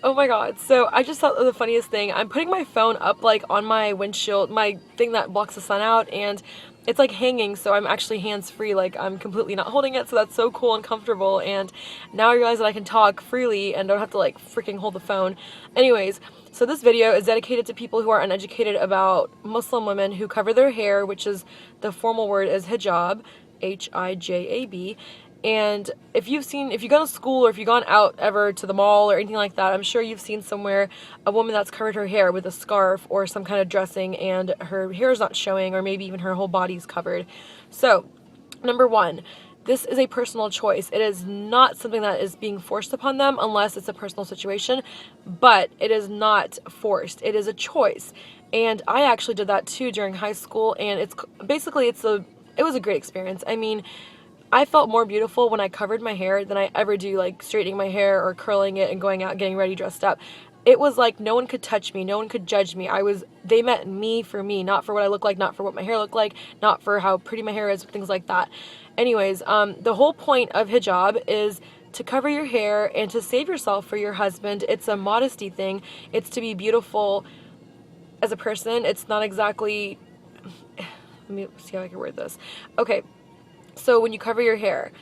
Oh my god, so I just thought of the funniest thing. I'm putting my phone up like on my windshield, my thing that blocks the sun out, and it's like hanging, so I'm actually hands-free, like I'm completely not holding it, so that's so cool and comfortable. And now I realize that I can talk freely and don't have to like freaking hold the phone. Anyways, so this video is dedicated to people who are uneducated about Muslim women who cover their hair, which is, the formal word is hijab, Hijab. And if you've gone to school or if you've gone out ever to the mall or anything like that, I'm sure you've seen somewhere a woman that's covered her hair with a scarf or some kind of dressing and her hair is not showing, or maybe even her whole body's covered. So, number one, this is a personal choice. It is not something that is being forced upon them unless it's a personal situation, but it is not forced. It is a choice. And I actually did that too during high school, and it was a great experience. I mean, I felt more beautiful when I covered my hair than I ever do like straightening my hair or curling it and going out getting ready dressed up. It was like no one could touch me, no one could judge me. They met me for me, not for what I look like, not for what my hair looked like, not for how pretty my hair is, things like that. Anyways, the whole point of hijab is to cover your hair and to save yourself for your husband. It's a modesty thing. It's to be beautiful as a person. It's not exactly, let me see how I can word this. Okay. So when you cover your hair,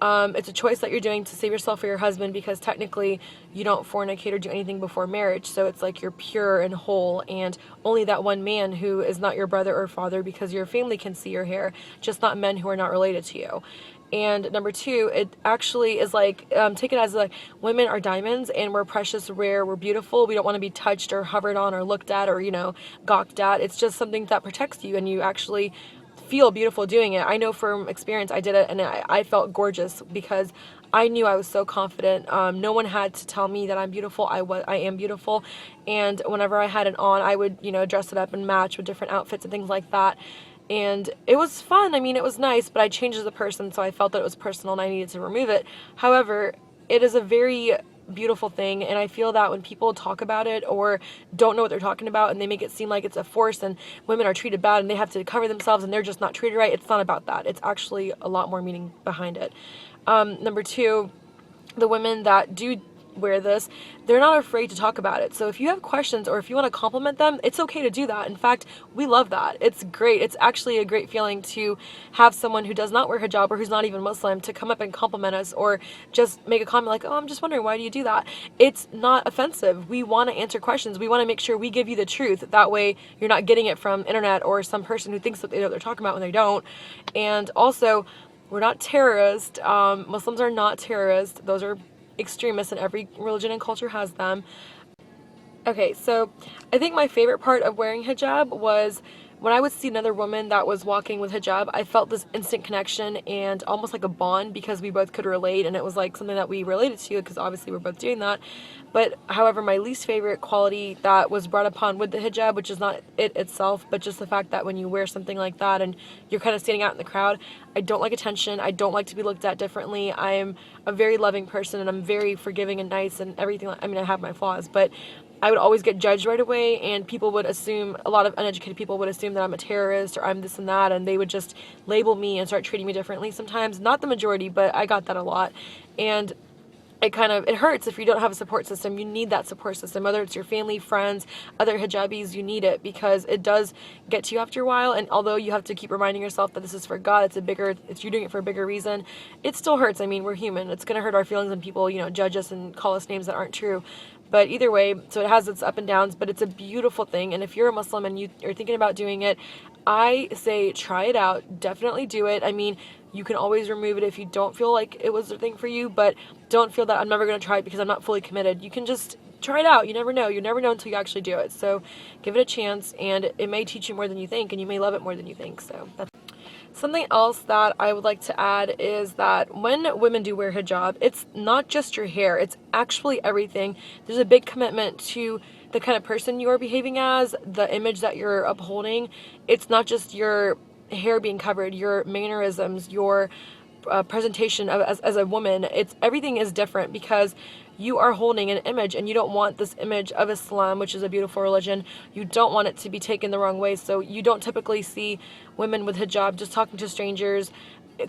it's a choice that you're doing to save yourself for your husband, because technically you don't fornicate or do anything before marriage. So it's like you're pure and whole, and only that one man who is not your brother or father, because your family can see your hair, just not men who are not related to you. And number two, it actually is like, take it as like, women are diamonds and we're precious, rare, we're beautiful. We don't want to be touched or hovered on or looked at or, gawked at. It's just something that protects you, and you actually feel beautiful doing it. I know from experience I did it, and I felt gorgeous because I knew I was so confident. No one had to tell me that I'm beautiful. I am beautiful, and whenever I had it on, I would dress it up and match with different outfits and things like that. And it was fun. I mean, it was nice, but I changed as a person, so I felt that it was personal and I needed to remove it. However, it is a very beautiful thing, and I feel that when people talk about it or don't know what they're talking about and they make it seem like it's a force and women are treated bad and they have to cover themselves and they're just not treated right, it's not about that. It's actually a lot more meaning behind it. Number two, the women that do wear this, they're not afraid to talk about it. So if you have questions or if you want to compliment them, it's okay to do that. In fact, we love that. It's great. It's actually a great feeling to have someone who does not wear hijab or who's not even Muslim to come up and compliment us or just make a comment like, oh, I'm just wondering, why do you do that? It's not offensive. We want to answer questions. We want to make sure we give you the truth. That way you're not getting it from internet or some person who thinks that they know what they're talking about when they don't. And also, we're not terrorists. Muslims are not terrorists. Those are extremists, and every religion and culture has them. Okay, so I think my favorite part of wearing hijab was when I would see another woman that was walking with hijab. I felt this instant connection and almost like a bond, because we both could relate, and it was like something that we related to, because obviously we're both doing that. But however, my least favorite quality that was brought upon with the hijab, which is not it itself, but just the fact that when you wear something like that and you're kind of standing out in the crowd, I don't like attention. I don't like to be looked at differently. I am a very loving person, and I'm very forgiving and nice and everything. I mean, I have my flaws, but I would always get judged right away, and people would assume, a lot of uneducated people would assume that I'm a terrorist or I'm this and that, and they would just label me and start treating me differently sometimes. Not the majority, but I got that a lot. And it hurts if you don't have a support system. You need that support system, whether it's your family, friends, other hijabis. You need it, because it does get to you after a while. And although you have to keep reminding yourself that this is for God, you're doing it for a bigger reason, it still hurts. I mean, we're human. It's going to hurt our feelings when people, judge us and call us names that aren't true. But either way, so it has its up and downs, but it's a beautiful thing. And if you're a Muslim and you are thinking about doing it, I say try it out. Definitely do it. I mean, you can always remove it if you don't feel like it was the thing for you, but don't feel that I'm never going to try it because I'm not fully committed. You can just try it out. You never know. You never know until you actually do it. So give it a chance, and it may teach you more than you think, and you may love it more than you think. So that's something else that I would like to add is that when women do wear hijab, it's not just your hair, it's actually everything. There's a big commitment to the kind of person you are behaving as, the image that you're upholding. It's not just your hair being covered, your mannerisms, your presentation as a woman. Everything is different, because you are holding an image, and you don't want this image of Islam, which is a beautiful religion, you don't want it to be taken the wrong way. So you don't typically see women with hijab just talking to strangers,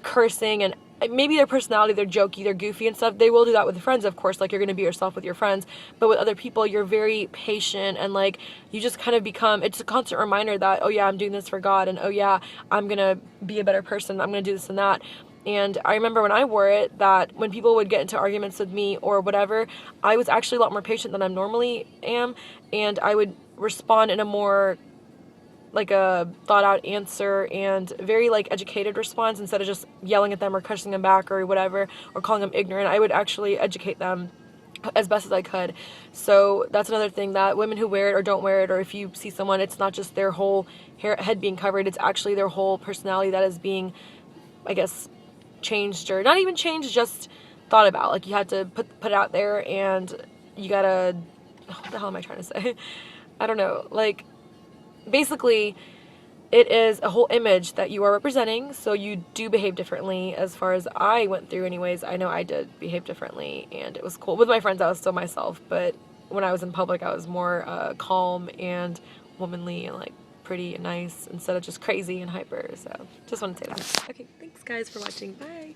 cursing and maybe their personality, they're jokey, they're goofy and stuff. They will do that with friends, of course, like you're gonna be yourself with your friends. But with other people, you're very patient, and like you just kind of become, it's a constant reminder that, oh yeah, I'm doing this for God, and oh yeah, I'm gonna be a better person, I'm gonna do this and that. And I remember when I wore it, that when people would get into arguments with me or whatever, I was actually a lot more patient than I normally am, and I would respond in a more like a thought out answer and very like educated response, instead of just yelling at them or cussing them back or whatever, or calling them ignorant. I would actually educate them as best as I could. So that's another thing, that women who wear it or don't wear it, or if you see someone, it's not just their whole head being covered, it's actually their whole personality that is being, I guess, changed, or not even changed, just thought about. Like you had to put it out there, and you gotta, what the hell am I trying to say? I don't know, like basically it is a whole image that you are representing, so you do behave differently. As far as I went through anyways, I know I did behave differently, and it was cool. With my friends I was still myself, but when I was in public I was more calm and womanly and like pretty and nice, instead of just crazy and hyper. So just want to say that. Okay, thanks guys for watching. Bye.